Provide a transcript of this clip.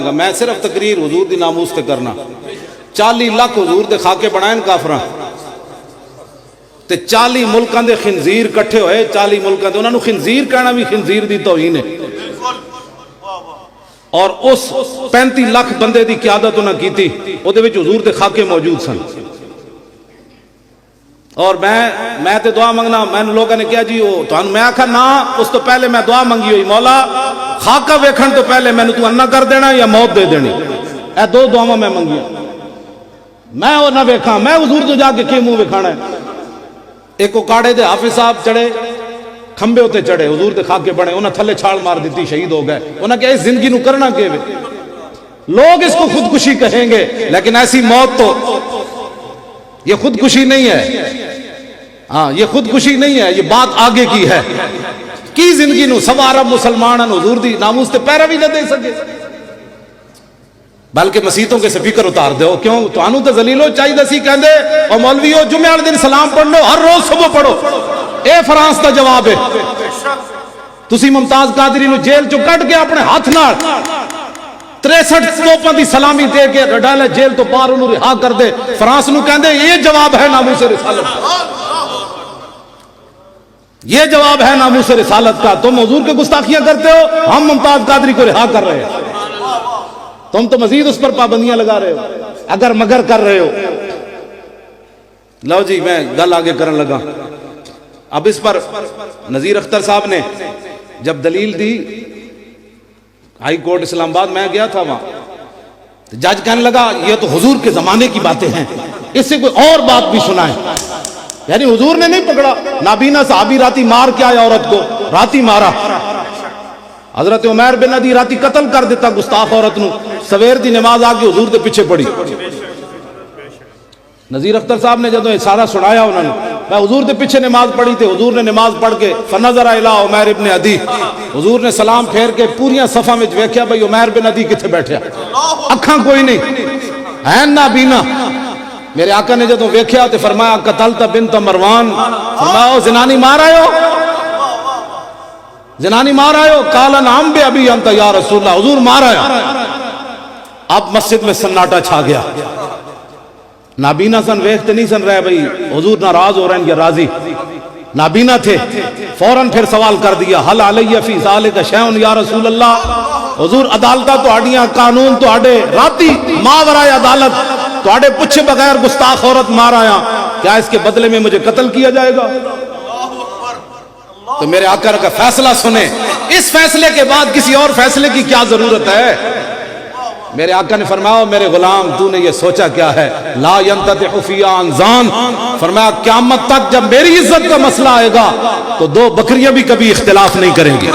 لگا میں صرف تقریر حضور دی ناموس تے کرنا 40 لاکھ حضور دے خاکے بنائیں کافراں تے 40 ملکاں دے خنزیر کٹھے ہوئے 40 ملکاں دے انہاں نو خنزیر کہنا بھی خنزیر دی توہین ہے اور اس 35 لاکھ بندے دی قیادت انہاں کیتی او دے وچ حضور دے خاکے موجود سن اور میں تے دعا منگنا میں لوگوں نے کہا جی میں آکھا نا اس تو پہلے میں دعا منگی ہوئی مولا خاکہ ویکھن تو پہلے میں تو انا کر دینا یا موت دے دینی اے 2 دعاواں میں منگی میں وہ نہ ویکھاں میں حضور تو جا کے کی منہ وکھانا ہے ایک کاڑے دے حافظ صاحب چڑھے کھمبے ہوتے چڑھے حضور دے خاکے بنے انہاں تھلے چھال مار دیتی شہید ہو گئے انہاں کہا اس زندگی نو کرنا کہ لوگ اس کو خودکشی کہیں گے لیکن ایسی موت تو یہ خودکشی نہیں ہے ہاں یہ خودکشی نہیں ہے یہ بات آگے کی ہے کی زندگی نو سوا عرب مسلمان حضور دی ناموس تے پیروی نہ دے سکے بلکہ مسیتوں کے سپیکر اتار دو کیوں توانو تے ذلیلو چاہیے سی کہندے او مولویو جمعہ والے دن سلام پڑھو ہر روز صبح پڑھو اے فرانس دا جواب ہے تسی ممتاز قادری نو جیل چوں کٹ کے اپنے ہاتھ نال 63 توپاں دی سلامی دے کے ڈالے جیل تو باہر انہوں رہا کر دے فرانس نو کہندے یہ جواب ہے ناموس رسالت یہ جواب ہے ناموس رسالت کا تم حضور کے گستاخیاں کرتے ہو ہم ممتاز قادری کو رہا کر رہے ہیں تم تو مزید اس پر پابندیاں لگا رہے ہو اگر مگر کر رہے ہو لو جی میں گل آگے کرنے لگا اب اس پر نذیر اختر صاحب نے جب دلیل دی ہائی کورٹ اسلام آباد میں گیا تھا وہاں جج کہنے لگا یہ تو حضور کے زمانے کی باتیں ہیں اس سے کوئی اور بات بھی سنائیں یعنی حضور نے نہیں پکڑا نابینا صحابی راتی مار کے آیا عورت کو راتی مارا حضرت عمیر بن عدی راتی قتل کر دیتا گستاخ عورت نو سویر دی نماز آگے حضور دے پیچھے پڑی نذیر اختر صاحب نے جدوں یہ سارا سنایا انہوں نے میں حضور دے پیچھے نماز پڑھی تھی حضور نے نماز پڑھ کے فنظر الی عمیر بن عدی حضور نے سلام پھیر کے پوریاں صفاں وچ ویکھیا بھئی عمیر بن عدی کتھے بیٹھیا اکھاں کوئی نہیں ہیں نابینا میرے آقا نے جدوں ویکھیا تے فرمایا قتلت بنت مروان فرمایا زنانی مار آئے ہو زنانی مار آئے ہو قال نعم بے ابی انت یا رسول اللہ حضور مار آیا اب مسجد میں سناٹا چھا گیا نابینا سن ویکھتے نہیں سن رہے بھئی حضور ناراض ہو رہے ہیں یا راضی نابینا تھے فوراً پھر سوال کر دیا حل علیہ فی ذالک شیء یا رسول اللہ حضور عدالتہ تو آڑیاں قانون تو آڑے راتی ماورائے عدالت تو آڑے پچھے بغیر گستاخ عورت مار آیا کیا اس کے بدلے میں مجھے قتل کیا جائے گا تو میرے آقا کا فیصلہ سنیں اس فیصلے کے بعد کسی اور فیصلے کی کیا ضرورت ہے میرے آقا نے فرمایا میرے غلام تو نے یہ سوچا کیا ہے لا ينتطع فی انزان فرمایا قیامت تک جب میری عزت کا مسئلہ آئے گا تو 2 بکریاں بھی کبھی اختلاف نہیں کریں گی